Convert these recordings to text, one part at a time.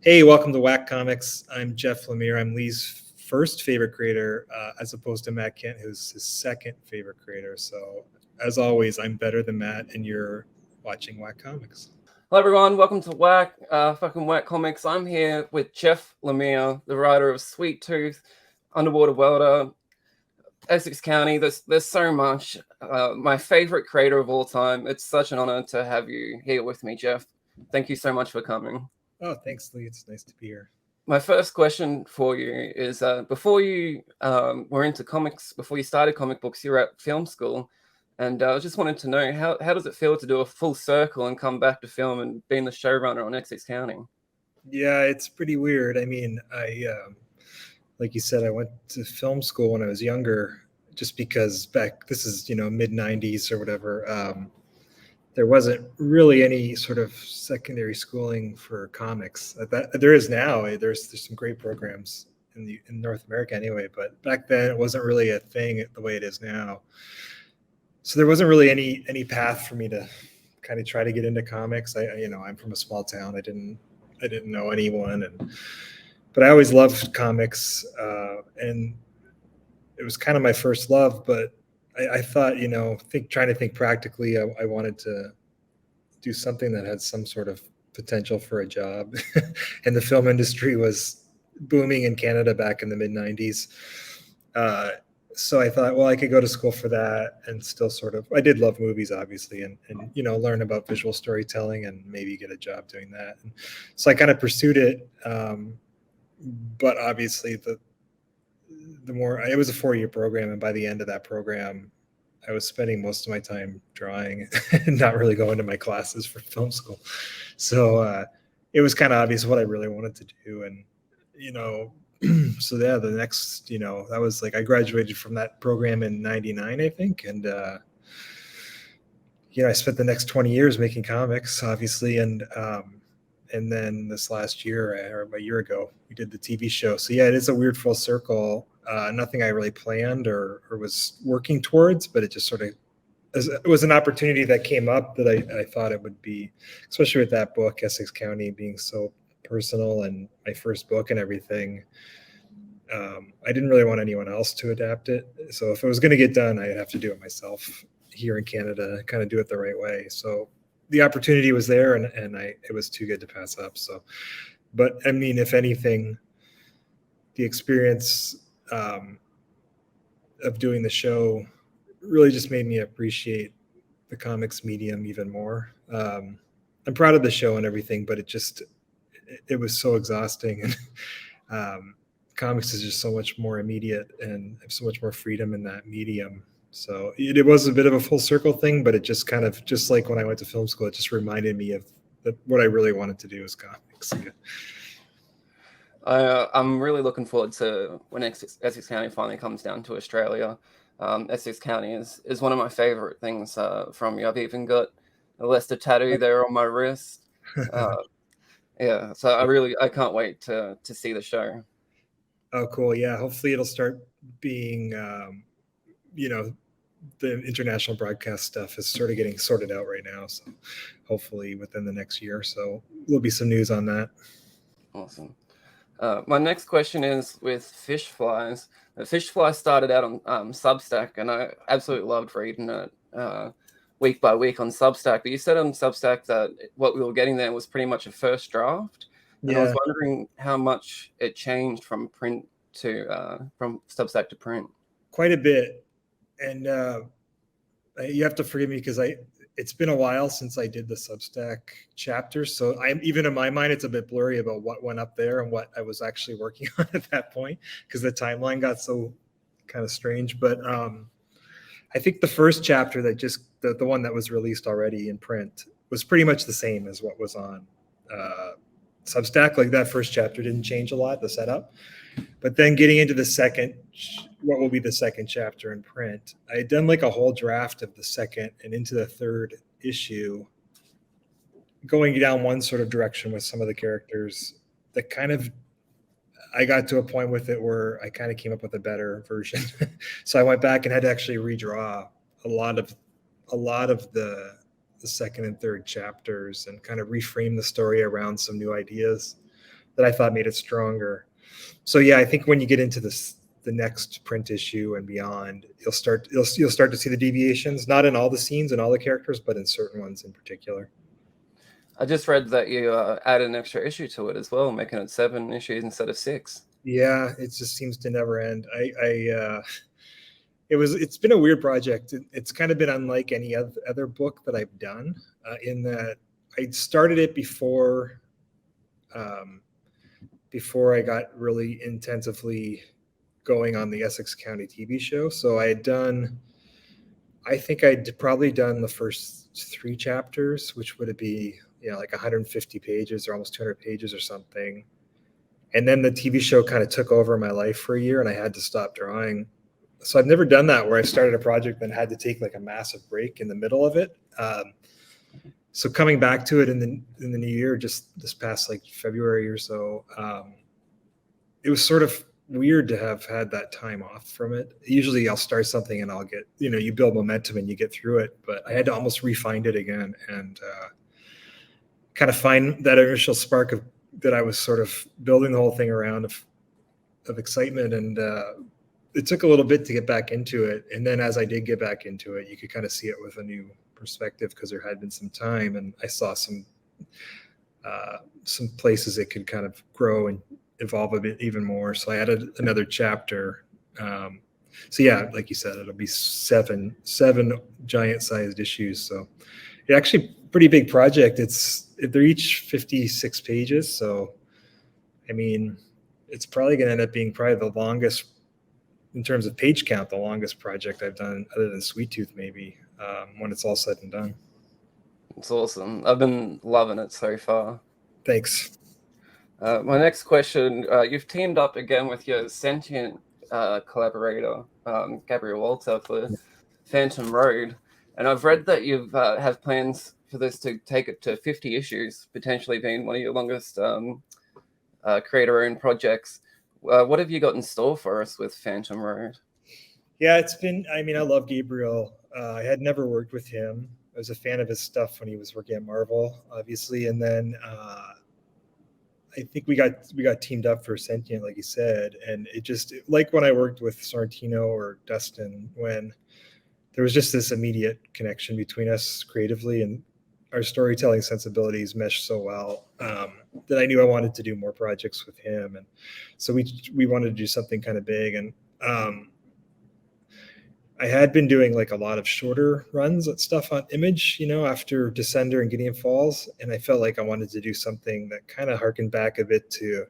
Hey, welcome to Whack Comics. I'm Jeff Lemire. I'm Lee's first favorite creator, as opposed to Matt Kent, who's his second favorite creator. So, as always, I'm better than Matt, and you're watching Whack Comics. Hello everyone, welcome to Whack Comics. I'm here with Jeff Lemire, the writer of Sweet Tooth, Underwater Welder, Essex County. There's so much. My favorite creator of all time. It's such an honor to have you here with me, Jeff. Thank you so much for coming. Oh, thanks, Lee. It's nice to be here. My first question for you is, before you were into comics, before you started comic books, you were at film school. And I just wanted to know, how does it feel to do a full circle and come back to film and being the showrunner on Essex County? Yeah, it's pretty weird. I mean, like you said, I went to film school when I was younger, just because this is, mid 90s or whatever. There wasn't really any sort of secondary schooling for comics. There is now. There's some great programs in North America anyway, but back then it wasn't really a thing the way it is now. So there wasn't really any path for me to kind of try to get into comics. I'm from a small town. I didn't know anyone, but I always loved comics, and it was kind of my first love. But I thought, trying to think practically, I wanted to do something that had some sort of potential for a job. And the film industry was booming in Canada back in the mid 90s. So I thought, well, I could go to school for that and still I did love movies, obviously, and learn about visual storytelling and maybe get a job doing that. And so I kind of pursued it. But obviously it was a 4-year program. And by the end of that program, I was spending most of my time drawing and not really going to my classes for film school. So it was kind of obvious what I really wanted to do. And, so yeah, the next, that was like, I graduated from that program in 99, I think. And, I spent the next 20 years making comics, obviously. And then this last year, or a year ago, we did the TV show. So yeah, it is a weird full circle. Nothing I really planned or was working towards, but it just sort of, it was an opportunity that came up that I thought it would be, especially with that book, Essex County, being so personal and my first book and everything. I didn't really want anyone else to adapt it. So if it was going to get done, I'd have to do it myself here in Canada, kind of do it the right way. So the opportunity was there, and it was too good to pass up. So, but I mean, if anything, the experience of doing the show really just made me appreciate the comics medium even more. I'm proud of the show and everything, but it was so exhausting. And comics is just so much more immediate and have so much more freedom in that medium. So it was a bit of a full circle thing, but it just kind of, just like when I went to film school, it just reminded me of what I really wanted to do was comics. I'm really looking forward to when Essex County finally comes down to Australia. Essex County is one of my favorite things from you. I've even got a Leicester tattoo there on my wrist. Yeah, so I can't wait to see the show. Oh, cool. Yeah, hopefully it'll start being, the international broadcast stuff is sort of getting sorted out right now. So hopefully within the next year or so, there'll be some news on that. Awesome. My next question is with Fishflies. Fishflies started out on Substack, and I absolutely loved reading it week by week on Substack. But you said on Substack that what we were getting there was pretty much a first draft. And I was wondering how much it changed from Substack to print. Quite a bit. And you have to forgive me because it's been a while since I did the Substack chapter. So even in my mind, it's a bit blurry about what went up there and what I was actually working on at that point, because the timeline got so kind of strange. But I think the first chapter the one that was released already in print was pretty much the same as what was on Substack. Like that first chapter didn't change a lot, the setup. But then getting into what will be the second chapter in print, I had done like a whole draft of the second and into the third issue, going down one sort of direction with some of the characters that kind of, I got to a point with it where I kind of came up with a better version. So I went back and had to actually redraw a lot of the second and third chapters and kind of reframe the story around some new ideas that I thought made it stronger. So yeah, I think when you get into the next print issue and beyond, you'll start to see the deviations, not in all the scenes and all the characters, but in certain ones in particular. I just read that you added an extra issue to it as well, making it 7 issues instead of 6. Yeah, it just seems to never end. It's been a weird project. It's kind of been unlike any other book that I've done, in that I started it before I got really intensively going on the Essex County TV show. So I think I'd probably done the first 3 chapters, which would be, like 150 pages or almost 200 pages or something. And then the TV show kind of took over my life for a year and I had to stop drawing. So I've never done that where I started a project and had to take like a massive break in the middle of it. So coming back to it in the new year, just this past like February or so, it was sort of weird to have had that time off from it. Usually I'll start something and I'll get, you build momentum and you get through it, but I had to almost re-find it again and kind of find that initial spark that I was sort of building the whole thing around of excitement. And it took a little bit to get back into it. And then as I did get back into it, you could kind of see it with a new perspective because there had been some time and I saw some places it could kind of grow and evolve a bit even more. So I added another chapter. So yeah, like you said, it'll be seven giant sized issues. So it's actually a pretty big project. They're each 56 pages. So, I mean, it's probably going to end up being probably the longest in terms of page count, the longest project I've done other than Sweet Tooth, maybe, when it's all said and done. It's awesome. I've been loving it so far. Thanks. My next question, you've teamed up again with your sentient collaborator, Gabriel Walter, for Phantom Road. And I've read that you have plans for this to take it to 50 issues, potentially being one of your longest creator-owned projects. What have you got in store for us with Phantom Road? Yeah, I love Gabriel. I had never worked with him. I was a fan of his stuff when he was working at Marvel, obviously. And then I think we got teamed up for Sentient, like you said. And it just, like when I worked with Sorrentino or Dustin, when there was just this immediate connection between us creatively and our storytelling sensibilities meshed so well that I knew I wanted to do more projects with him. And so we wanted to do something kind of big. And I had been doing like a lot of shorter runs at stuff on Image, after Descender and Gideon Falls. And I felt like I wanted to do something that kind of harkened back a bit to,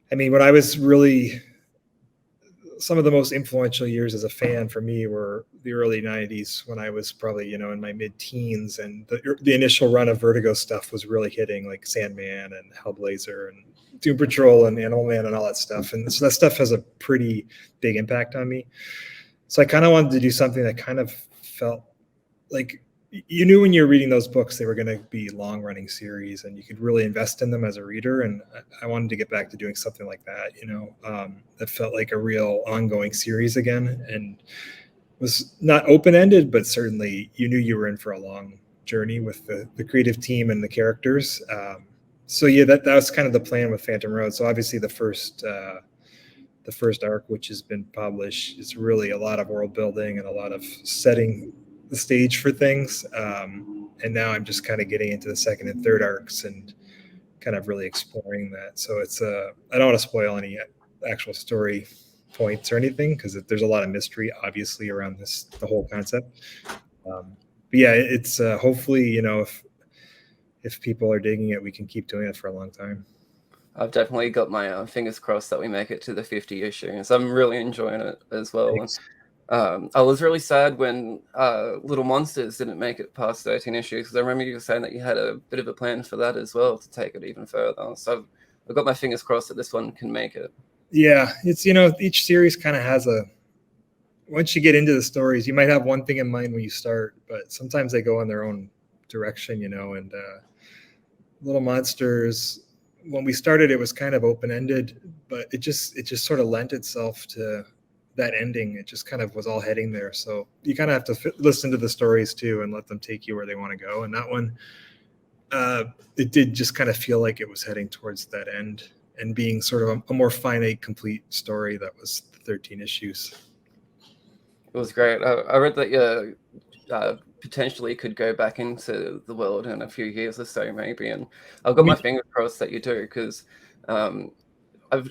when I was really, some of the most influential years as a fan for me were the early 90s when I was probably, in my mid-teens, and the initial run of Vertigo stuff was really hitting, like Sandman and Hellblazer and Doom Patrol and Animal Man and all that stuff. And so that stuff has a pretty big impact on me. So I kind of wanted to do something that kind of felt like, you knew when you were reading those books, they were going to be long running series and you could really invest in them as a reader. And I wanted to get back to doing something like that, that felt like a real ongoing series again, and was not open-ended, but certainly you knew you were in for a long journey with the creative team and the characters. So yeah, that was kind of the plan with Phantom Road. So obviously the first arc, which has been published, is really a lot of world building and a lot of setting the stage for things. And now I'm just kind of getting into the second and third arcs and kind of really exploring that. So it's I don't want to spoil any actual story points or anything because there's a lot of mystery obviously around the whole concept. But yeah, it's hopefully, if people are digging it, we can keep doing it for a long time. I've definitely got my fingers crossed that we make it to the 50 issues. I'm really enjoying it as well. Thanks. I was really sad when Little Monsters didn't make it past 13 issues because I remember you were saying that you had a bit of a plan for that as well to take it even further. So I've got my fingers crossed that this one can make it. Yeah, it's, each series kind of has once you get into the stories, you might have one thing in mind when you start, but sometimes they go in their own direction, and Little Monsters, when we started, it was kind of open-ended, but it just sort of lent itself to that ending. It just kind of was all heading there. So you kind of have to listen to the stories too and let them take you where they want to go. And that one, it did just kind of feel like it was heading towards that end and being sort of a more finite, complete story that was 13 issues. It was great. I read that you potentially could go back into the world in a few years or so, maybe. And I've got my fingers crossed that you do, because I'm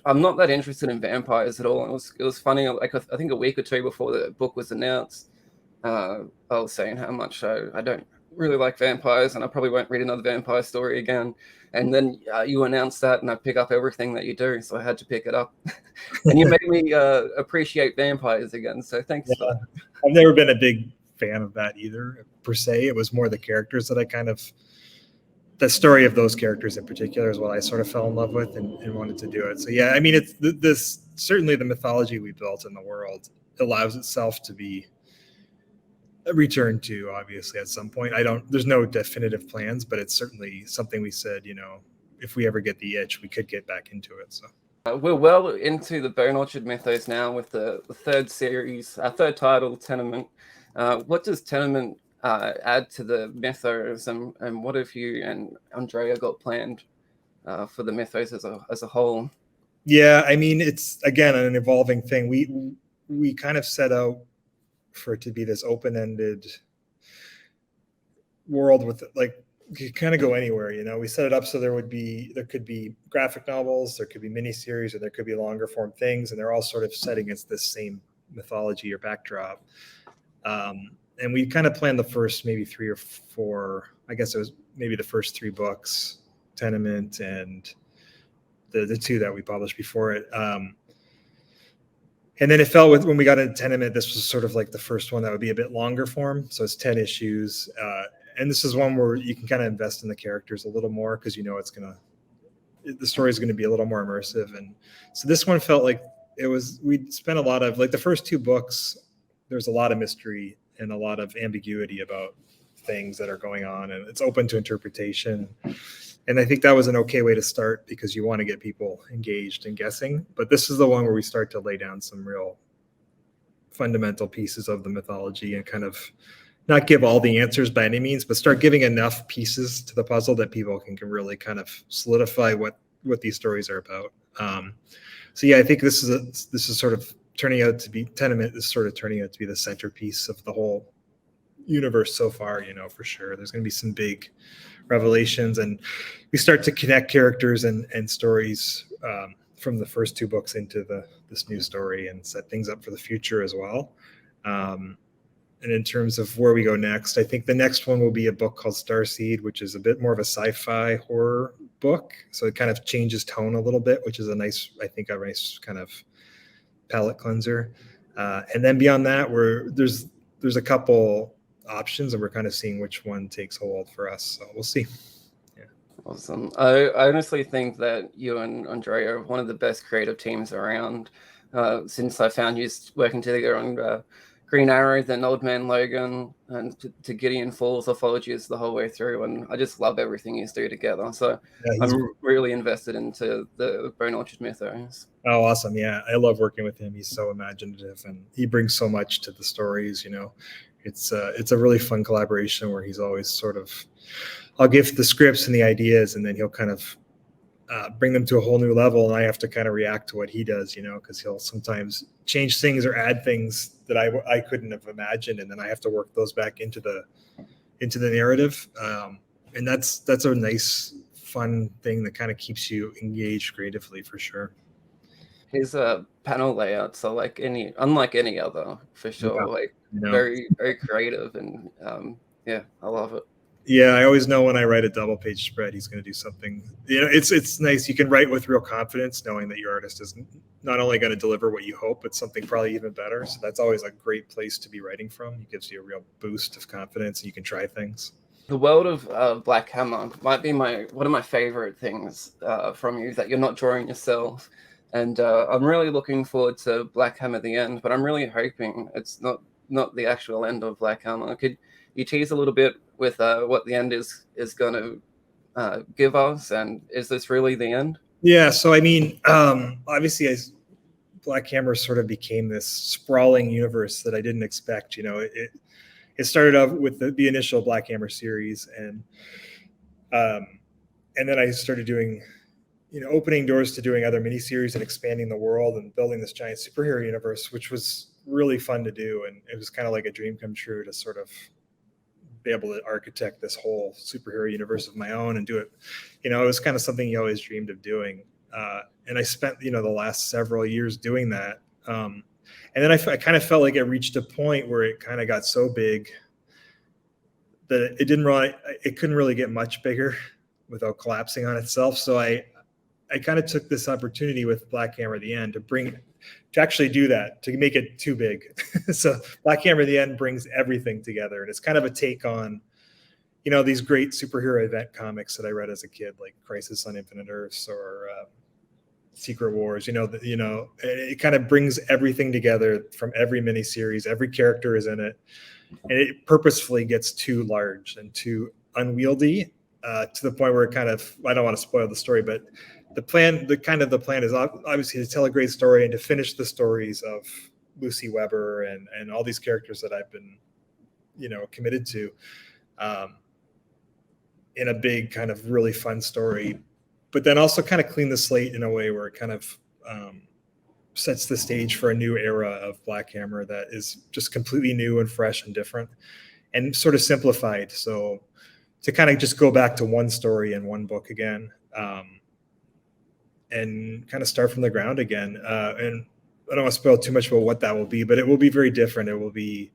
not that interested in vampires at all. It was funny. Like I think a week or two before the book was announced, I was saying how much I don't really like vampires, and I probably won't read another vampire story again. And then you announced that, and I pick up everything that you do, so I had to pick it up. And you made me appreciate vampires again. So thanks for that. I've never been a big fan of that either, per se. It was more the characters that I kind of, the story of those characters in particular is what I sort of fell in love with and wanted to do it. So yeah, I mean, it's this certainly the mythology we built in the world allows itself to be returned to, obviously, at some point. There's no definitive plans, but it's certainly something we said, if we ever get the itch, we could get back into it. So we're well into the Bone Orchard mythos now with the third series, our third title, Tenement. What does Tenement add to the mythos, and what have you and Andrea got planned for the mythos as a whole? Yeah, I mean, it's again an evolving thing. We kind of set out for it to be this open-ended world with like you kind of go anywhere. We set it up so there could be graphic novels, there could be miniseries, or there could be longer form things, and they're all sort of set against this same mythology or backdrop. And we kind of planned the first maybe 3 or 4, I guess it was maybe the first 3 books, Tenement and the 2 that we published before it. And then it felt when we got into Tenement, this was sort of like the first one that would be a bit longer form. So it's 10 issues. And this is one where you can kind of invest in the characters a little more because the story is going to be a little more immersive. And so this one felt like we spent a lot of, like the first 2 books, there's a lot of mystery and a lot of ambiguity about things that are going on, and it's open to interpretation. And I think that was an okay way to start because you want to get people engaged and guessing. But this is the one where we start to lay down some real fundamental pieces of the mythology and kind of not give all the answers by any means, but start giving enough pieces to the puzzle that people can really kind of solidify what these stories are about. So yeah, I think this is sort of turning out to be Tenement is sort of turning out to be the centerpiece of the whole universe so far, for sure. There's going to be some big revelations, and we start to connect characters and stories from the first 2 books into this new story and set things up for the future as well. And in terms of where we go next, I think the next one will be a book called Starseed, which is a bit more of a sci-fi horror book. So it kind of changes tone a little bit, which is a nice kind of palate cleanser. And then beyond that, there's a couple options, and we're kind of seeing which one takes hold for us. So we'll see. Yeah. Awesome. I honestly think that you and Andrea are one of the best creative teams around. Since I found you working together on Green Arrow, then Old Man Logan, and to Gideon Falls, I followed you the whole way through, and I just love everything you do together. So yeah, I'm really invested into the Bone Orchard mythos. Oh, awesome. Yeah, I love working with him. He's so imaginative, and he brings so much to the stories. It's a really fun collaboration where he's always sort of, I'll give the scripts and the ideas, and then he'll kind of bring them to a whole new level, and I have to kind of react to what he does, because he'll sometimes change things or add things that I couldn't have imagined, and then I have to work those back into the narrative. And that's a nice, fun thing that kind of keeps you engaged creatively for sure. His panel layouts are unlike any other, for sure. Yeah, very, very creative, and yeah, I love it. Yeah, I always know when I write a double page spread, he's going to do something. It's nice. You can write with real confidence, knowing that your artist is not only going to deliver what you hope, but something probably even better. So that's always a great place to be writing from. It gives you a real boost of confidence, and you can try things. The world of Black Hammer might be one of my favorite things from you, that you're not drawing yourself. And I'm really looking forward to Black Hammer the End, but I'm really hoping it's not the actual end of Black Hammer. Could you tease a little bit with what the end is going to give us, and is this really the end? Yeah, so I mean, obviously, as Black Hammer sort of became this sprawling universe that I didn't expect. It started out with the initial Black Hammer series, and And then I started doing, opening doors to doing other miniseries and expanding the world and building this giant superhero universe, which was really fun to do. And it was kind of like a dream come true to sort of be able to architect this whole superhero universe of my own and do it. It was kind of something you always dreamed of doing. And I spent, the last several years doing that. And then I kind of felt like it reached a point where it kind of got so big that it couldn't really get much bigger without collapsing on itself. So I kind of took this opportunity with Black Hammer the End to actually do that, to make it too big. So Black Hammer the End brings everything together. And it's kind of a take on, these great superhero event comics that I read as a kid, like Crisis on Infinite Earths or Secret Wars. It kind of brings everything together from every miniseries. Every character is in it. And it purposefully gets too large and too unwieldy to the point where it kind of, I don't want to spoil the story, but the plan is obviously to tell a great story and to finish the stories of Lucy Weber and all these characters that I've been, committed to in a big kind of really fun story, but then also kind of clean the slate in a way where it kind of sets the stage for a new era of Black Hammer that is just completely new and fresh and different and sort of simplified. So to kind of just go back to one story and one book again, and kind of start from the ground again. And I don't want to spoil too much about what that will be, but it will be very different. It will be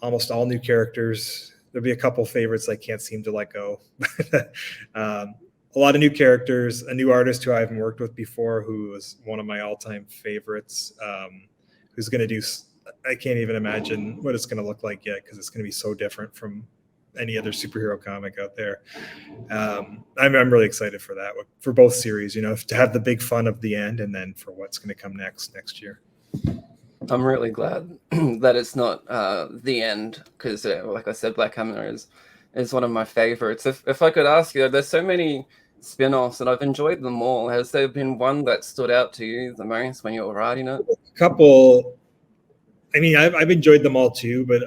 almost all new characters. There'll be a couple favorites I can't seem to let go. A lot of new characters, a new artist who I haven't worked with before, who was one of my all-time favorites, who's going to do, I can't even imagine what it's going to look like yet, because it's going to be so different from any other superhero comic out there. I'm really excited for that, for both series, to have the big fun of the end and then for what's going to come next year. I'm really glad that it's not the end, because like I said, Black Hammer is one of my favorites. If I could ask you, there's so many spin-offs and I've enjoyed them all. Has there been one that stood out to you the most when you were writing it? A couple. I mean, I've enjoyed them all too, but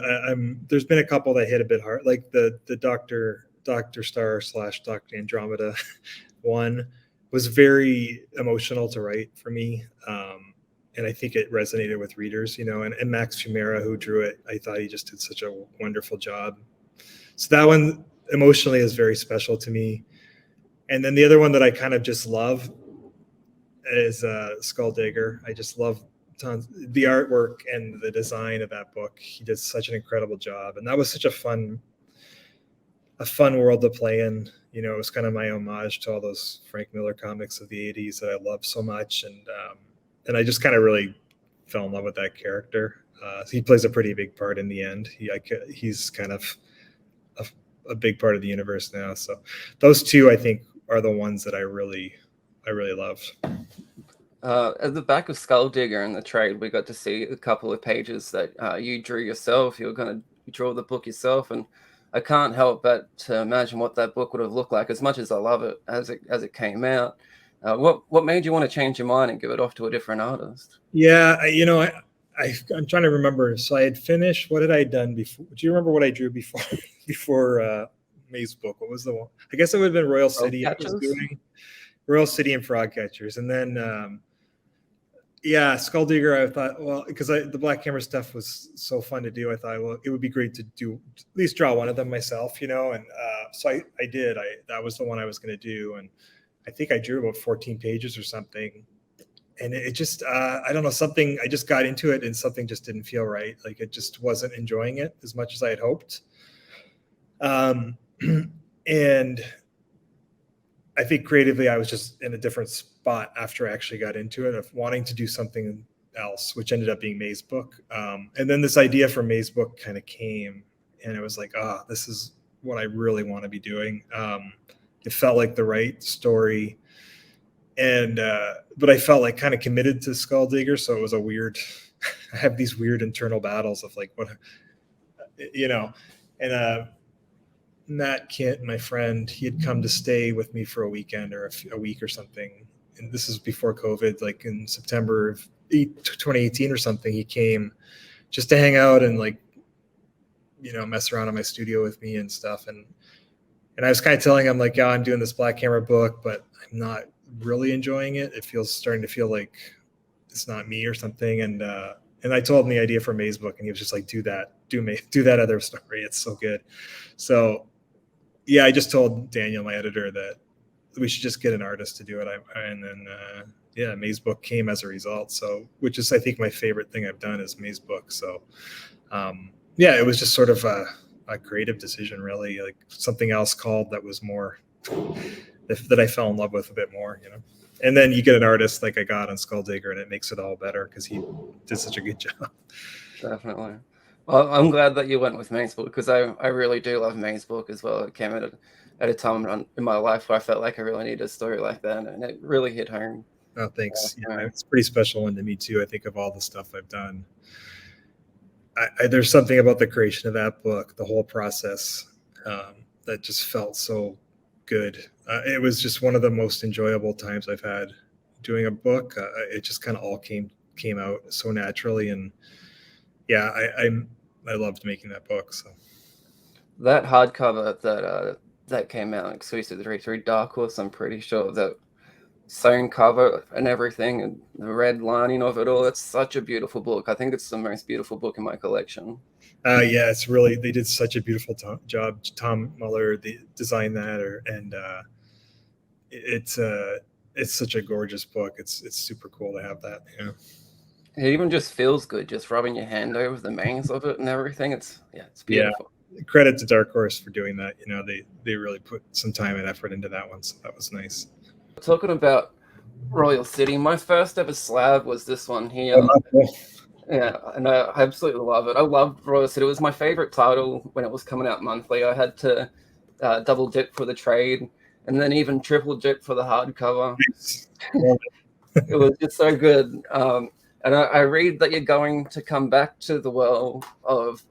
there's been a couple that hit a bit hard, like the Dr. Star / Dr. Andromeda one was very emotional to write for me. And I think it resonated with readers, and Max Fumera, who drew it, I thought he just did such a wonderful job. So that one emotionally is very special to me. And then the other one that I kind of just love is Skull Digger. I just love the artwork and the design of that book. He did such an incredible job, and that was such a fun world to play in. It was kind of my homage to all those Frank Miller comics of the 80s that I love so much, and I just kind of really fell in love with that character. He plays a pretty big part in the end. He's kind of a big part of the universe now. So those two, I think, are the ones that I really loved. At the back of Skull Digger in the trade, we got to see a couple of pages that you drew yourself. You were going to draw the book yourself, and I can't help but to imagine what that book would have looked like. As much as I love it as it came out, what made you want to change your mind and give it off to a different artist? Yeah, I'm trying to remember. So I had finished. What had I done before? Do you remember what I drew before May's book? What was the one? I guess it would have been Royal City. I was doing Royal City and Frog Catchers, and then Skull Digger. I thought, well, because the Black Hammer stuff was so fun to do, I thought, well, it would be great to do at least draw one of them myself, and so I did. That was the one I was going to do, and I think I drew about 14 pages or something. And it just, I don't know, something, I just got into it and something just didn't feel right. Like it just wasn't enjoying it as much as I had hoped. And I think creatively, I was just in a different spot after I actually got into it, of wanting to do something else, which ended up being May's book. And then this idea for May's book kind of came, and it was like, this is what I really want to be doing. It felt like the right story. And but I felt like kind of committed to Skull Digger, so it was a weird I have these weird internal battles of like, what, and Matt Kent, my friend, he had come to stay with me for a weekend or a week or something, and this is before COVID, like in September of 2018 or something. He came just to hang out and like mess around in my studio with me and stuff. And And I was kind of telling him like, yeah, I'm doing this Black Hammer book, but I'm not really enjoying it. It feels starting to feel like it's not me or something. And I told him the idea for May's book, and he was just like, do that other story. It's so good. So yeah, I just told Daniel, my editor, that we should just get an artist to do it. And then yeah, May's book came as a result. So, which is, I think, my favorite thing I've done is May's book. So yeah, it was just sort of a creative decision, really, like something else called that was more that I fell in love with a bit more, you know. And then you get an artist like I got on Skulldigger, and it makes it all better because he did such a good job. Definitely. Well, I'm glad that you went with May's book, because I really do love May's book as well. It came at a time in my life where I felt like I really needed a story like that, and it really hit home. Oh, thanks. Yeah, it's a pretty special one to me too. I think of all the stuff I've done, there's something about the creation of that book, the whole process, that just felt so good. It was just one of the most enjoyable times I've had doing a book. It just kind of all came out so naturally, and yeah, I loved making that book. So that hardcover that came out exclusively through Dark Horse, I'm pretty sure that sewn cover and everything, and the red lining of it all, it's such a beautiful book. I think it's the most beautiful book in my collection. Yeah, it's really, they did such a beautiful job. Tom Muller designed that, and it's such a gorgeous book. It's super cool to have that. Yeah. It even just feels good, just rubbing your hand over the mains of it and everything. It's beautiful. Yeah. Credit to Dark Horse for doing that. You know, they really put some time and effort into that one, so that was nice. Talking about Royal City, my first ever slab was this one here. Oh, cool. Yeah, and I absolutely love it. I loved Royal City. It was my favorite title when it was coming out monthly. I had to double dip for the trade, and then even triple dip for the hardcover. It was just so good. And I read that you're going to come back to the world of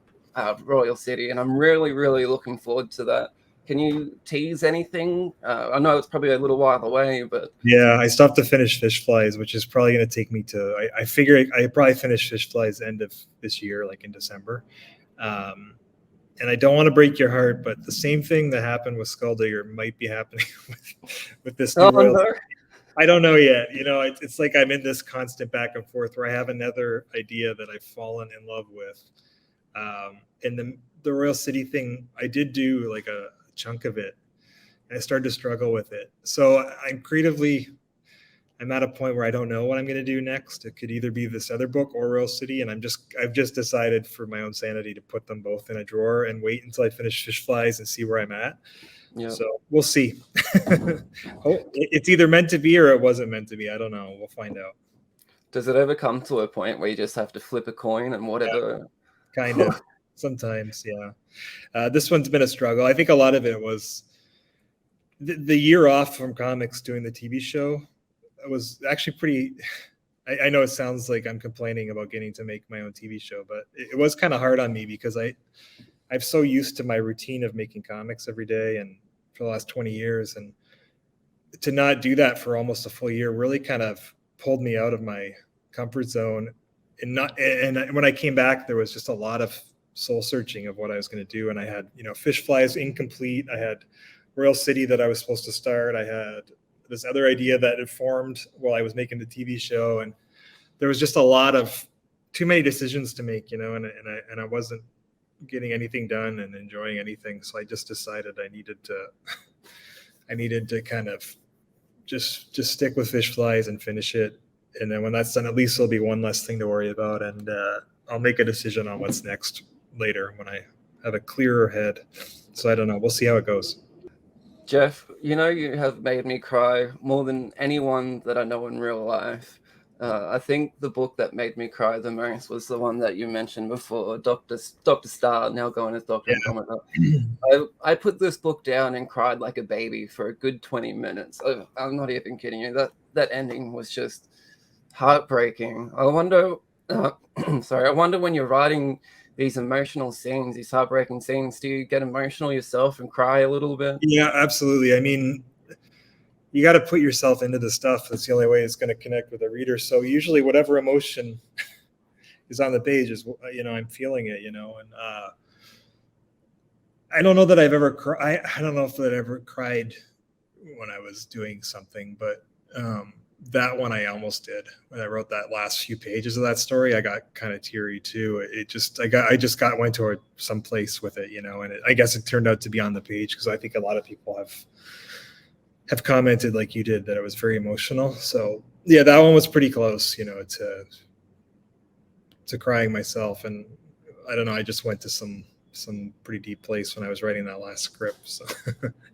Royal City, and I'm really, really looking forward to that. Can you tease anything? I know it's probably a little while away, but yeah, I still have to finish Fishflies, which is probably going to take me to. I figure I probably finish Fishflies end of this year, like in December. And I don't want to break your heart, but the same thing that happened with Skulldigger might be happening with this new Royal City. I don't know yet. You know, it's like I'm in this constant back and forth where I have another idea that I've fallen in love with. And the Royal City thing, I did do like a chunk of it, and I started to struggle with it. So I'm at a point where I don't know what I'm going to do next. It could either be this other book or Royal City, and I've just decided for my own sanity to put them both in a drawer and wait until I finish Fishflies and see where I'm at. Yep. So we'll see. It's either meant to be or it wasn't meant to be. I don't know. We'll find out. Does it ever come to a point where you just have to flip a coin and whatever? Yeah, kind of. Sometimes, yeah. This one's been a struggle. I think a lot of it was the year off from comics doing the TV show. It was actually pretty. I know it sounds like I'm complaining about getting to make my own TV show, but it was kind of hard on me because I'm so used to my routine of making comics every day and for the last 20 years, and to not do that for almost a full year really kind of pulled me out of my comfort zone. And when I came back, there was just a lot of soul searching of what I was going to do. And I had, Fishflies incomplete. I had Royal City that I was supposed to start. I had this other idea that had formed while I was making the TV show. And there was just too many decisions to make, and I wasn't getting anything done and enjoying anything. So I just decided I needed to kind of just stick with Fishflies and finish it. And then when that's done, at least there'll be one less thing to worry about. And I'll make a decision on what's next later when I have a clearer head. So I don't know. We'll see how it goes. Jeff, you have made me cry more than anyone that I know in real life. I think the book that made me cry the most was the one that you mentioned before, Dr. Star, now going as Dr. Andromeda. I put this book down and cried like a baby for a good 20 minutes. I'm not even kidding you. That ending was just heartbreaking. I wonder when you're writing these emotional scenes, these heartbreaking scenes, do you get emotional yourself and cry a little bit? Yeah, absolutely. I mean, you got to put yourself into the stuff. That's the only way it's going to connect with the reader. So usually whatever emotion is on the page is, I'm feeling it, and I don't know that I've ever cried. I don't know if I ever cried when I was doing something, but that one I almost did. When I wrote that last few pages of that story, I got kind of teary too. I just went to some place with it, and I guess it turned out to be on the page because I think a lot of people have commented like you did that it was very emotional. So yeah, that one was pretty close, to crying myself. And I don't know, I just went to some pretty deep place when I was writing that last script. So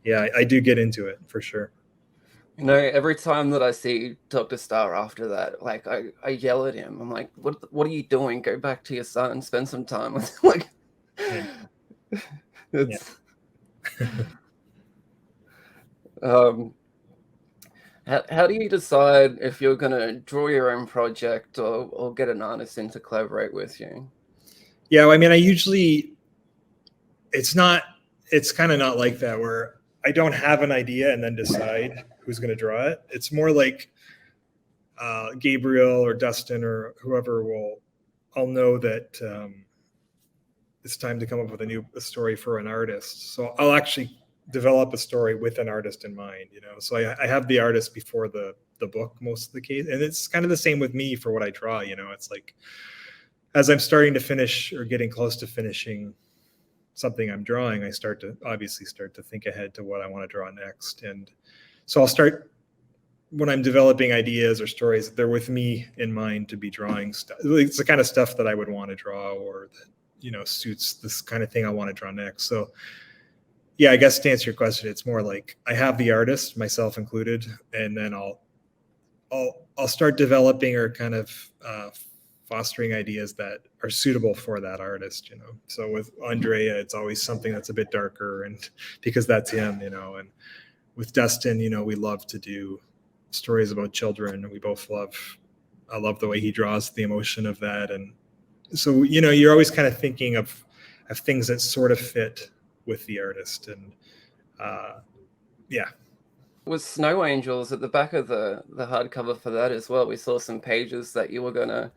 yeah, I do get into it for sure. Every time that I see Dr. Star after that, like I yell at him. I'm like, what are you doing? Go back to your son, spend some time with him. Like, yeah. How do you decide if you're gonna draw your own project or get an artist in to collaborate with you? Yeah, well, I mean, it's kind of not like that where I don't have an idea and then decide who's going to draw it. It's more like Gabriel or Dustin or whoever I'll know that it's time to come up with a story for an artist. So I'll actually develop a story with an artist in mind, So I have the artist before the book most of the case, and it's kind of the same with me for what I draw. It's like as I'm starting to finish or getting close to finishing something I'm drawing, I start to think ahead to what I want to draw next. And so I'll start when I'm developing ideas or stories, they're with me in mind to be drawing stuff. It's the kind of stuff that I would want to draw or that, suits this kind of thing I want to draw next. So yeah, I guess to answer your question, it's more like I have the artist, myself included, and then I'll start developing or kind of fostering ideas that are suitable for that artist, So with Andrea, it's always something that's a bit darker, and because that's him, and with Dustin, we love to do stories about children, and I love the way he draws the emotion of that. And so, you're always kind of thinking of things that sort of fit with the artist. And yeah. With Snow Angels, at the back of the hardcover for that as well, we saw some pages that you were going to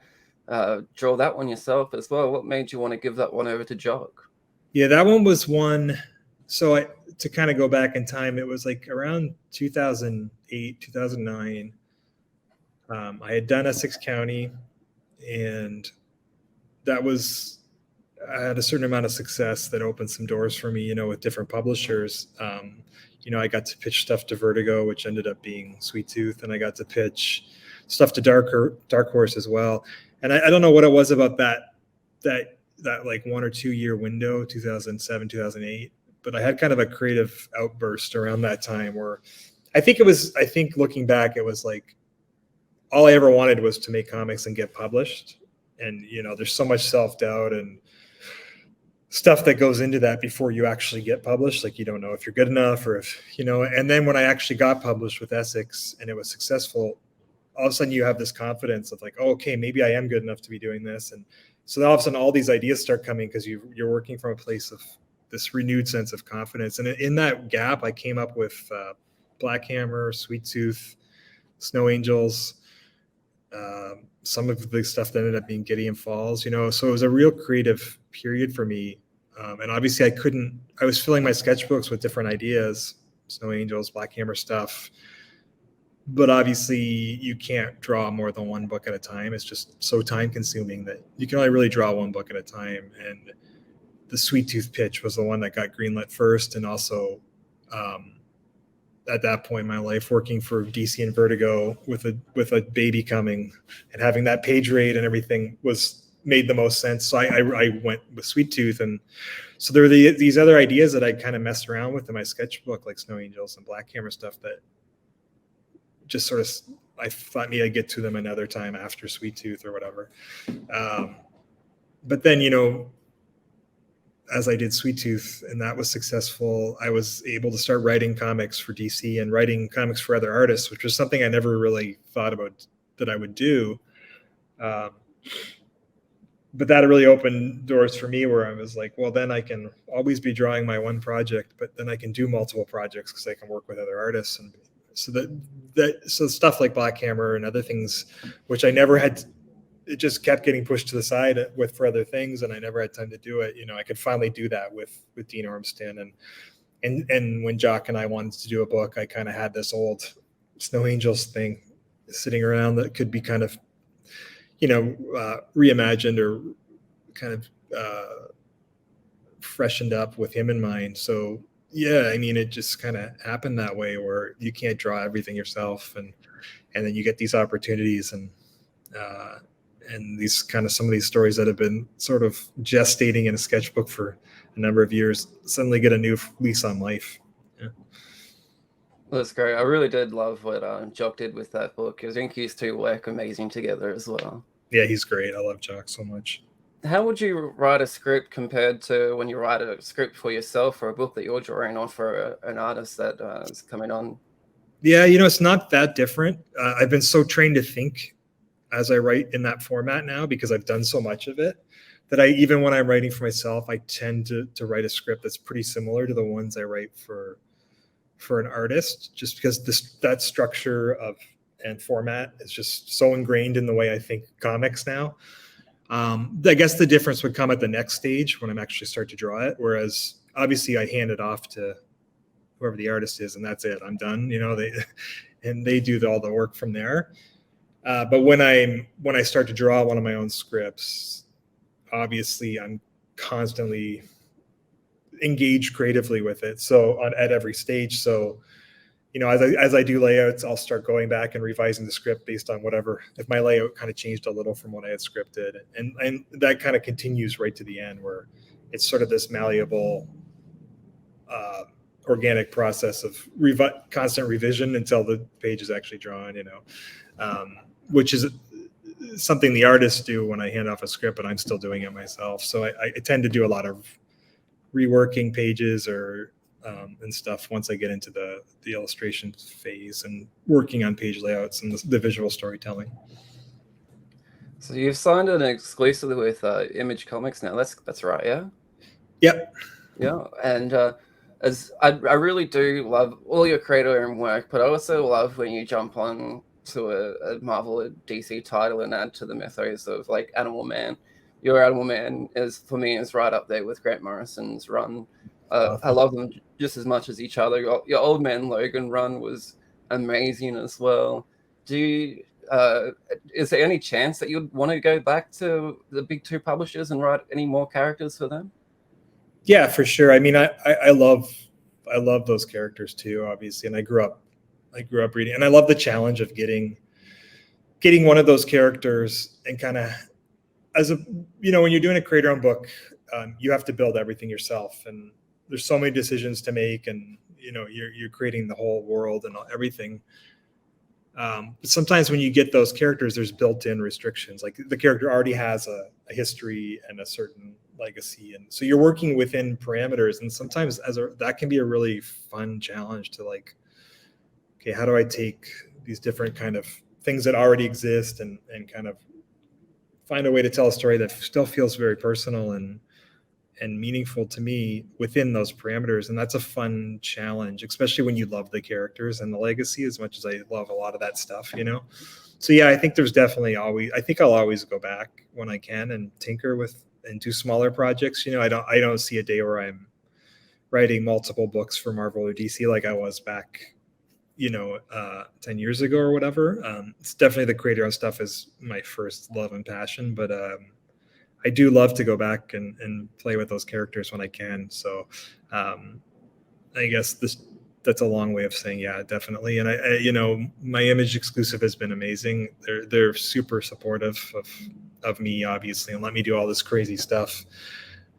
draw that one yourself as well. What made you want to give that one over to Jock? Yeah, that one was one. So to kind of go back in time, it was like around 2008, 2009. I had done Essex County, and I had a certain amount of success that opened some doors for me, with different publishers. I got to pitch stuff to Vertigo, which ended up being Sweet Tooth, and I got to pitch stuff to Dark Horse as well. And I don't know what it was about that like 1 or 2 year window, 2007, 2008. But I had kind of a creative outburst around that time where I think looking back, it was like all I ever wanted was to make comics and get published. And, there's so much self-doubt and stuff that goes into that before you actually get published. Like, you don't know if you're good enough or if, and then when I actually got published with Essex and it was successful, all of a sudden you have this confidence of like, oh, okay, maybe I am good enough to be doing this. And so then all of a sudden all these ideas start coming because you're working from a place of this renewed sense of confidence. And in that gap, I came up with Black Hammer, Sweet Tooth, Snow Angels, some of the stuff that ended up being Gideon Falls, so it was a real creative period for me. And obviously I was filling my sketchbooks with different ideas, Snow Angels, Black Hammer stuff. But obviously you can't draw more than one book at a time. It's just so time consuming that you can only really draw one book at a time. And the Sweet Tooth pitch was the one that got greenlit first. And also at that point in my life, working for DC and Vertigo with a baby coming and having that page rate and everything made the most sense. So I went with Sweet Tooth. And so there were these other ideas that I kind of messed around with in my sketchbook, like Snow Angels and Black Hammer stuff that just sort of, I thought maybe I'd get to them another time after Sweet Tooth or whatever. But then, as I did Sweet Tooth and that was successful, I was able to start writing comics for DC and writing comics for other artists, which was something I never really thought about that I would do. But that really opened doors for me where I was like, well, then I can always be drawing my one project, but then I can do multiple projects because I can work with other artists. And so so stuff like Black Hammer and other things, which I never had it just kept getting pushed to the side for other things, and I never had time to do it. I could finally do that with Dean Ormston, and when Jock and I wanted to do a book, I kind of had this old Snow Angels thing sitting around that could be kind of, reimagined or kind of freshened up with him in mind. So yeah, I mean, it just kind of happened that way, where you can't draw everything yourself, and then you get these opportunities, and these kind of some of these stories that have been sort of gestating in a sketchbook for a number of years suddenly get a new lease on life. Yeah. That's great. I really did love what Jock did with that book. I think these two work amazing together as well. Yeah, he's great. I love Jock so much. How would you write a script compared to when you write a script for yourself or a book that you're drawing on for an artist that is coming on? Yeah, it's not that different. I've been so trained to think as I write in that format now, because I've done so much of it, that even when I'm writing for myself, I tend to write a script that's pretty similar to the ones I write for an artist, just because that structure and format is just so ingrained in the way I think comics now. I guess the difference would come at the next stage when I'm actually start to draw it. Whereas obviously I hand it off to whoever the artist is, and that's it. I'm done. They do all the work from there. But when I start to draw one of my own scripts, obviously I'm constantly engaged creatively with it. So at every stage. So, as I do layouts, I'll start going back and revising the script based on whatever, if my layout kind of changed a little from what I had scripted, and that kind of continues right to the end, where it's sort of this malleable, organic process of constant revision until the page is actually drawn, which is something the artists do when I hand off a script, but I'm still doing it myself. So I tend to do a lot of reworking pages or and stuff once I get into the illustration phase and working on page layouts and the visual storytelling. So you've signed an exclusively with Image Comics now. That's right, yeah. Yep. Yeah, and as I really do love all your creator and work, but I also love when you jump on to a Marvel or DC title and add to the mythos of like Animal Man. Your Animal Man is right up there with Grant Morrison's run. I love them just as much as each other. Your Old Man Logan run was amazing as well. Is there any chance that you'd want to go back to the big two publishers and write any more characters for them? Yeah, for sure. I mean, I love those characters too, obviously, and I grew up reading, and I love the challenge of getting one of those characters and kind of when you're doing a creator-owned book, you have to build everything yourself, and there's so many decisions to make, and you're creating the whole world and everything. But sometimes when you get those characters, there's built-in restrictions. Like the character already has a history and a certain legacy, and so you're working within parameters. And sometimes that can be a really fun challenge to like, okay, how do I take these different kind of things that already exist and kind of find a way to tell a story that still feels very personal and meaningful to me within those parameters. And that's a fun challenge, especially when you love the characters and the legacy as much as I love a lot of that stuff, So yeah, I think there's definitely I'll always go back when I can and tinker with and do smaller projects. I don't see a day where I'm writing multiple books for Marvel or DC like I was back 10 years ago or whatever. It's definitely the creator-owned stuff is my first love and passion, but I do love to go back and play with those characters when I can. So I guess that's a long way of saying, yeah, definitely. And I my Image exclusive has been amazing. They're super supportive of me, obviously, and let me do all this crazy stuff.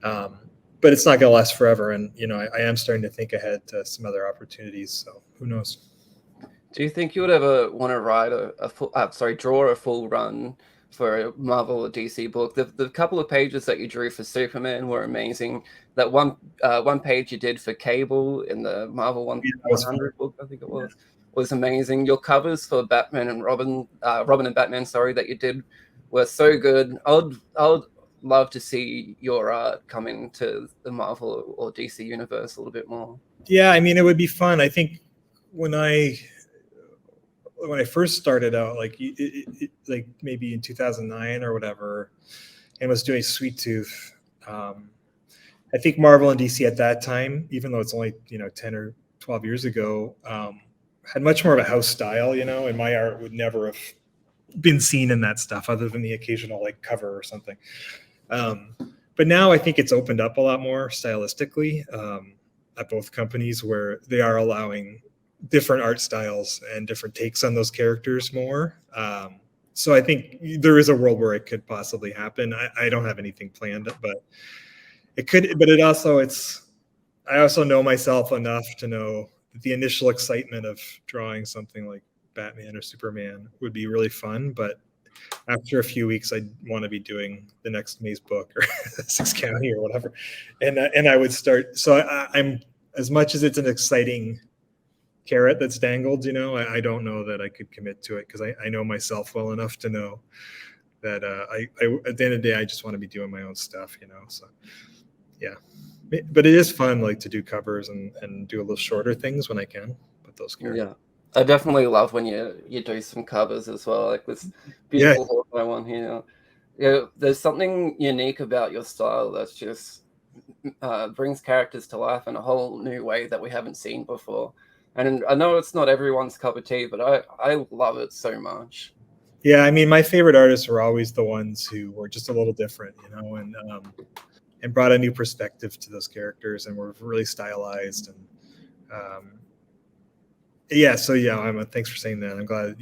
But it's not going to last forever. And, I am starting to think ahead to some other opportunities. So who knows? Do you think you would ever want to write draw a full run for a Marvel or DC book? The couple of pages that you drew for Superman were amazing. That one page you did for Cable in the Marvel 100 book, I think it was amazing. Your covers for Batman and Robin and Batman, that you did were so good. I would love to see your art come into the Marvel or DC universe a little bit more. Yeah, I mean, it would be fun. I think when I when I first started out, like like maybe in 2009 or whatever, and was doing Sweet Tooth. I think Marvel and DC at that time, even though it's only 10 or 12 years ago, had much more of a house style, and my art would never have been seen in that stuff other than the occasional like cover or something. But now I think it's opened up a lot more stylistically at both companies, where they are allowing different art styles and different takes on those characters more. So I think there is a world where it could possibly happen. I don't have anything planned, but it could. But I also know myself enough to know that the initial excitement of drawing something like Batman or Superman would be really fun, but after a few weeks, I'd want to be doing the next Maze book or Essex County or whatever, and I would start. So I'm, as much as it's an exciting carrot that's dangled, I don't know that I could commit to it, because I know myself well enough to know that I at the end of the day, I just want to be doing my own stuff, So yeah, but it is fun, like, to do covers and do a little shorter things when I can with those characters. Yeah. I definitely love when you do some covers as well, like this beautiful Hawkeye one here. Yeah, there's something unique about your style that's just brings characters to life in a whole new way that we haven't seen before. And I know it's not everyone's cup of tea, but I love it so much. Yeah, I mean, my favorite artists were always the ones who were just a little different, and brought a new perspective to those characters and were really stylized. And thanks for saying that. I'm glad,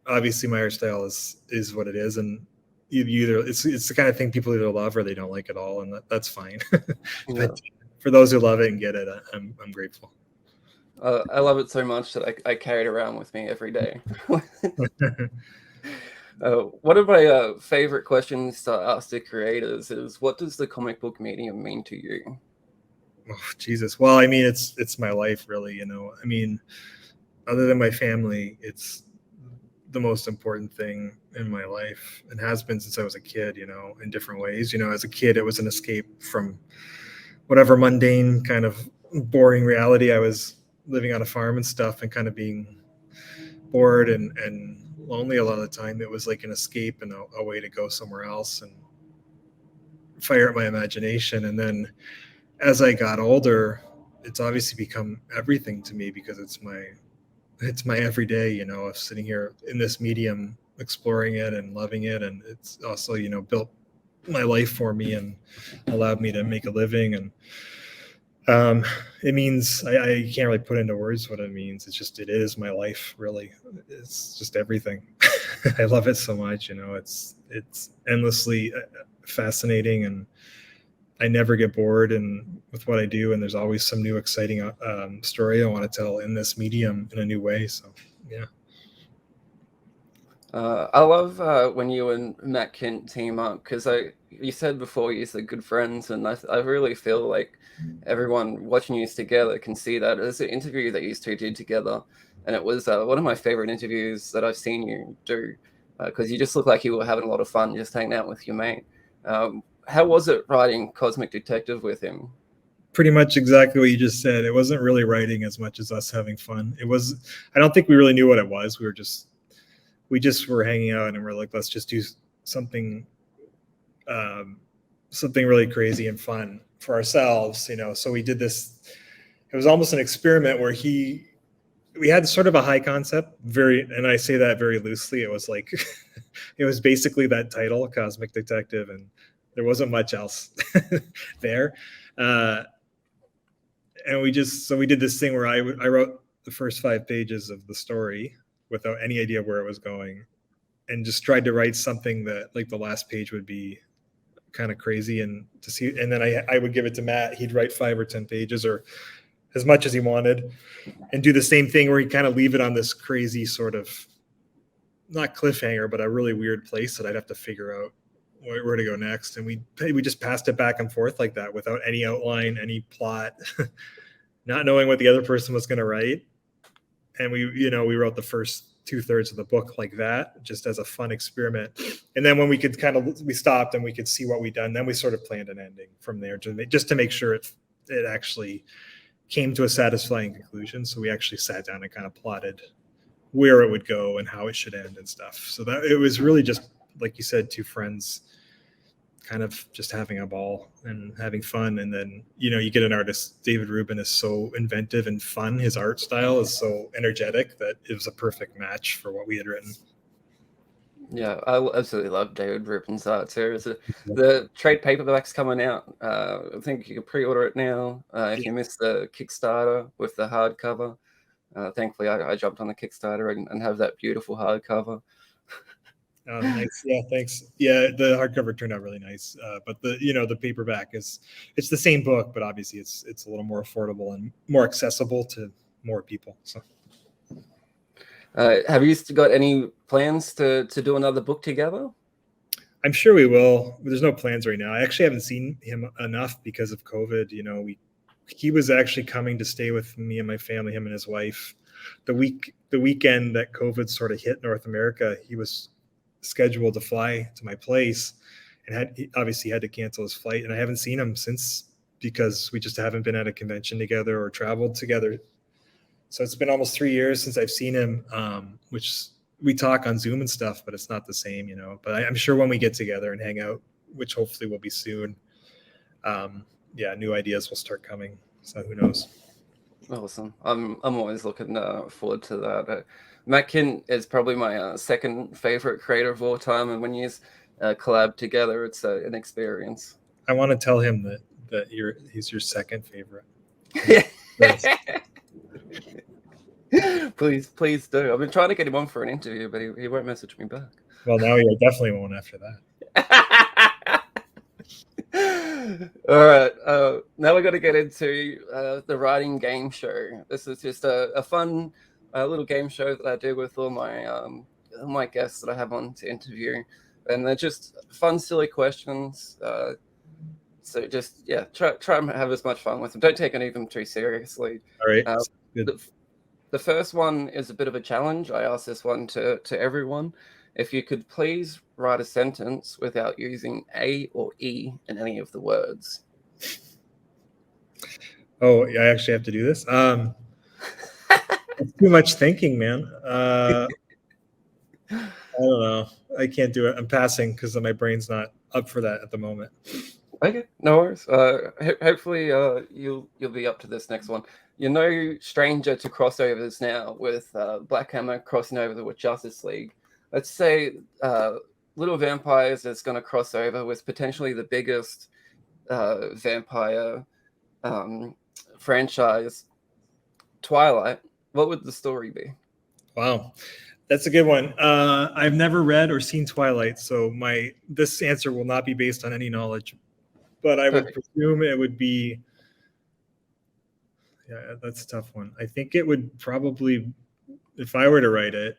obviously my art style is what it is, and you either it's the kind of thing people either love or they don't like at all, and that's fine. But for those who love it and get it, I'm grateful. I love it so much that I carry it around with me every day. One of my favorite questions to ask the creators is, what does the comic book medium mean to you? Oh, Jesus. Well, I mean, it's my life, really. I mean, other than my family, it's the most important thing in my life, and has been since I was a kid, in different ways. As a kid, it was an escape from whatever mundane kind of boring reality. I was living on a farm and stuff and kind of being bored and lonely a lot of the time. It was like an escape and a way to go somewhere else and fire up my imagination. And then as I got older, it's obviously become everything to me, because it's my everyday, of sitting here in this medium, exploring it and loving it. And it's also, built my life for me and allowed me to make a living. And it means, I can't really put into words what it means. It is my life, really. It's just everything. I love it so much. It's endlessly fascinating, and I never get bored with what I do, and there's always some new exciting story I want to tell in this medium in a new way. So yeah. I love when you and Matt Kent team up, because you said before you're good friends, and I really feel like everyone watching you together can see that. There's an interview that you two did together, and it was one of my favorite interviews that I've seen you do, because you just look like you were having a lot of fun just hanging out with your mate. How was it writing Cosmic Detective with him? Pretty much exactly what you just said. It wasn't really writing as much as us having fun. I don't think we really knew what it was. We just were hanging out, and we're like, let's just do something really crazy and fun for ourselves, So we did this. It was almost an experiment where we had sort of a high concept, and I say that very loosely. It was like, it was basically that title, Cosmic Detective, and there wasn't much else there. And we did this thing where I wrote the first 5 pages of the story without any idea where it was going, and just tried to write something that, like, the last page would be kind of crazy, and to see, and then I would give it to Matt. He'd write 5 or 10 pages or as much as he wanted, and do the same thing where he'd kind of leave it on this crazy sort of, not cliffhanger, but a really weird place that I'd have to figure out where to go next. And we just passed it back and forth like that, without any outline, any plot, not knowing what the other person was going to write. And we wrote the first 2/3 of the book like that, just as a fun experiment. And then when we stopped and we could see what we'd done, then we sort of planned an ending from there, just to make sure it actually came to a satisfying conclusion. So we actually sat down and kind of plotted where it would go and how it should end and stuff. So that it was really just, like you said, two friends kind of just having a ball and having fun. And then, you get an artist. David Rubin is so inventive and fun. His art style is so energetic that it was a perfect match for what we had written. Yeah, I absolutely love David Rubin's art series. The trade paperback's coming out. I think you can pre-order it now. If you missed the Kickstarter with the hardcover, thankfully I jumped on the Kickstarter and have that beautiful hardcover. Nice. Yeah, thanks. Yeah, the hardcover turned out really nice. But the paperback it's the same book, but obviously it's a little more affordable and more accessible to more people. So, have you got any plans to do another book together? I'm sure we will. There's no plans right now. I actually haven't seen him enough because of COVID. He was actually coming to stay with me and my family, him and his wife. The weekend that COVID sort of hit North America, he was scheduled to fly to my place and he obviously had to cancel his flight, and I haven't seen him since because we just haven't been at a convention together or traveled together. So it's been almost 3 years since I've seen him, which we talk on Zoom and stuff, but it's not the same, but I'm sure when we get together and hang out, which hopefully will be soon, new ideas will start coming. So who knows? Awesome. I'm always looking forward to that. Matt Kint is probably my second favorite creator of all time, and when you collab together, it's an experience. I want to tell him that he's your second favorite. Please do. I've been trying to get him on for an interview, but he won't message me back. Well, now he definitely won't after that. All right. Now we're going to get into the writing game show. This is just a fun little game show that I do with all my guests that I have on to interview, and they're just fun, silly questions. So just try and have as much fun with them. Don't take any of them too seriously. All right. Good. The first one is a bit of a challenge. I asked this one to everyone. If you could please write a sentence without using A or E in any of the words. Oh, I actually have to do this. It's too much thinking, man. I don't know. I can't do it. I'm passing because my brain's not up for that at the moment. Okay, no worries. Hopefully, you'll be up to this next one. You're no stranger to crossovers now with Black Hammer crossing over with Justice League. Let's say Little Vampires is going to cross over with potentially the biggest vampire franchise, Twilight. What would the story be? Wow, that's a good one. I've never read or seen Twilight, so this answer will not be based on any knowledge. But I would presume it would be. Yeah, that's a tough one. I think it would probably, if I were to write it,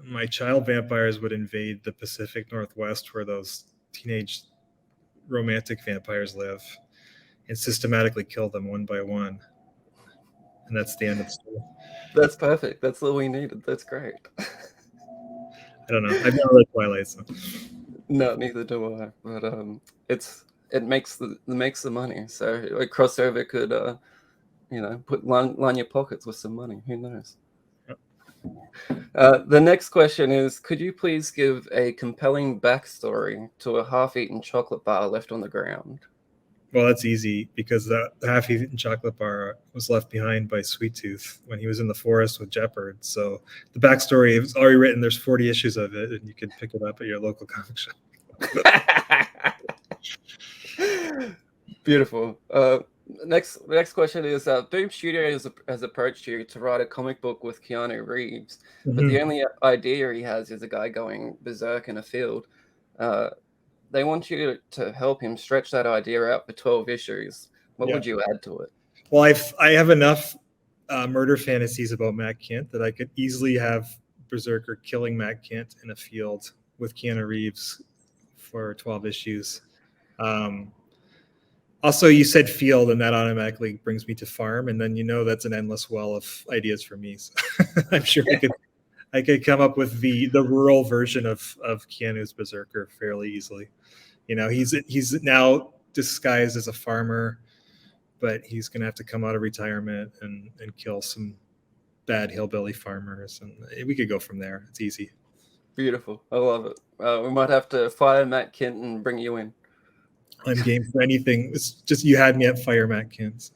my child vampires would invade the Pacific Northwest where those teenage romantic vampires live and systematically kill them one by one. And that's the end of the story. That's perfect. That's all we needed. That's great. I don't know. I've never read Twilight. So. No, neither do I. But it makes the money. So a crossover could line your pockets with some money. Who knows? The next question is, could you please give a compelling backstory to a half-eaten chocolate bar left on the ground? Well, that's easy because the half-eaten chocolate bar was left behind by Sweet Tooth when he was in the forest with Jeopard. So the backstory is already written. There's 40 issues of it, and you can pick it up at your local comic shop. Beautiful. Next question is, Boom Studios has approached you to write a comic book with Keanu Reeves, but the only idea he has is a guy going berserk in a field. They want you to help him stretch that idea out for 12 issues. What would you add to it? Well, I have enough murder fantasies about Matt Kint that I could easily have Berserker killing Matt Kint in a field with Keanu Reeves for 12 issues. Also, you said field, and that automatically brings me to farm, and then that's an endless well of ideas for me. So I'm sure I could come up with the rural version of Keanu's Berserker fairly easily. He's now disguised as a farmer, but he's gonna have to come out of retirement and kill some bad hillbilly farmers, and we could go from there. It's easy. Beautiful. I love it. We might have to fire Matt Kint and bring you in. I'm game for anything. It's just you had me at fire Matt Kins.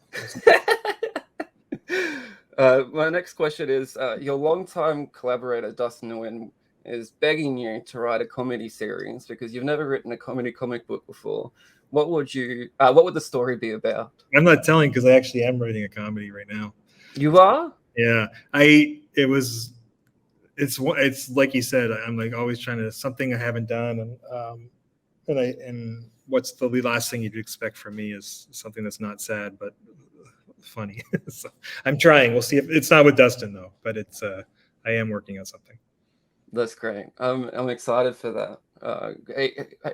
My next question is, your longtime collaborator, Dustin Nguyen, is begging you to write a comedy series because you've never written a comedy comic book before. What would the story be about? I'm not telling because I actually am writing a comedy right now. You are? Yeah. It's like you said, I'm like always trying to, something I haven't done. And what's the last thing you'd expect from me is something that's not sad, but funny. So I'm trying. We'll see if it's not with Dustin though, but I am working on something. That's great. I'm excited for that. Are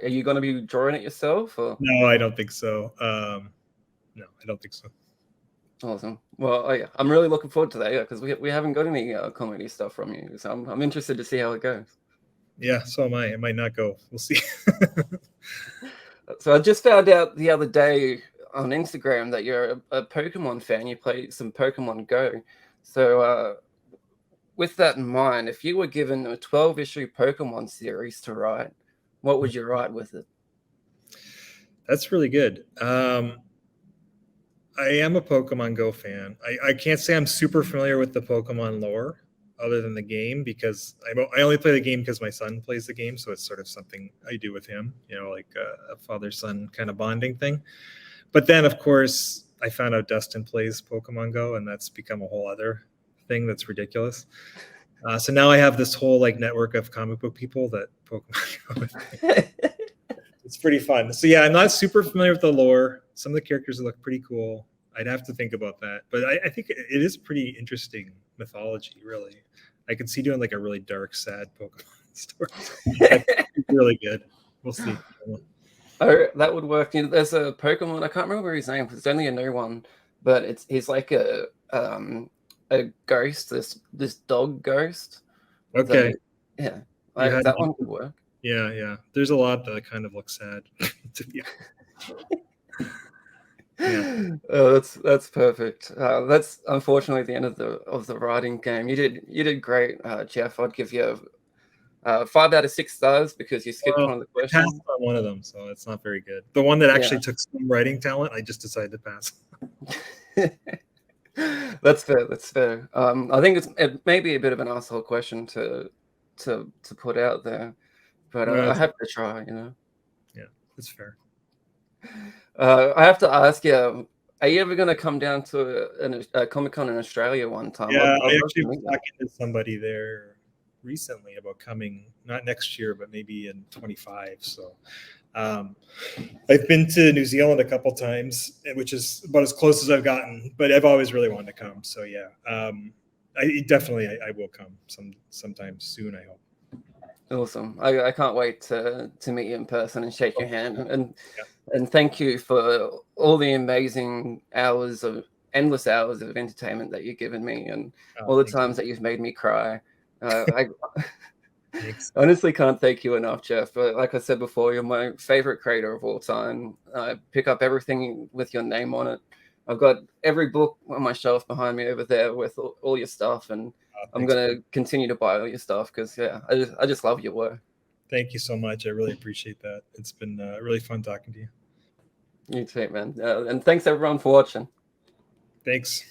you going to be drawing it yourself? Or? No, I don't think so. No, I don't think so. Awesome. Well, I'm really looking forward to that. Yeah, because we haven't got any comedy stuff from you, so I'm interested to see how it goes. Yeah, so am I. It might not go. We'll see. So I just found out the other day on Instagram that you're a Pokemon fan. You play some Pokemon Go. So with that in mind, if you were given a 12-issue Pokemon series to write, what would you write with it? That's really good. I am a Pokemon Go fan. I can't say I'm super familiar with the Pokemon lore other than the game because I only play the game because my son plays the game. So it's sort of something I do with him, like a father-son kind of bonding thing. But then, of course, I found out Dustin plays Pokemon Go, and that's become a whole other thing that's ridiculous. So now I have this whole network of comic book people that Pokemon Go with. It's pretty fun. So yeah, I'm not super familiar with the lore. Some of the characters look pretty cool. I'd have to think about that, but I think it is pretty interesting mythology. Really, I could see doing a really dark, sad Pokemon story. It's really good. We'll see. Oh, that would work. There's a Pokemon. I can't remember his name. It's only a new one, but he's like a ghost. This dog ghost. Okay. Yeah, that one could work. Yeah. There's a lot that kind of looks sad. To be honest. Yeah. Oh, that's perfect. That's unfortunately the end of the writing game. You did great, Jeff. I'd give you 5 out of 6 stars because you skipped one of the questions. I passed on one of them, so it's not very good. The one that actually took some writing talent, I just decided to pass. That's fair. That's fair. I think it may be a bit of an asshole question to put out there, but I have to try. Yeah, it's fair. I have to ask you, are you ever going to come down to a Comic-Con in Australia one time? Yeah, I actually was talking to somebody there recently about coming, not next year, but maybe in 25. So I've been to New Zealand a couple times, which is about as close as I've gotten, but I've always really wanted to come. So yeah, I will come sometime soon, I hope. Awesome. I can't wait to meet you in person and shake your hand. And thank you for all the amazing endless hours of entertainment that you've given me and all the times that you've made me cry. I honestly can't thank you enough, Jeff. But like I said before, you're my favorite creator of all time. I pick up everything with your name on it. I've got every book on my shelf behind me over there with all your stuff, and I'm going to continue to buy all your stuff because, I just love your work. Thank you so much. I really appreciate that. It's been really fun talking to you. You too, man. And thanks, everyone, for watching. Thanks.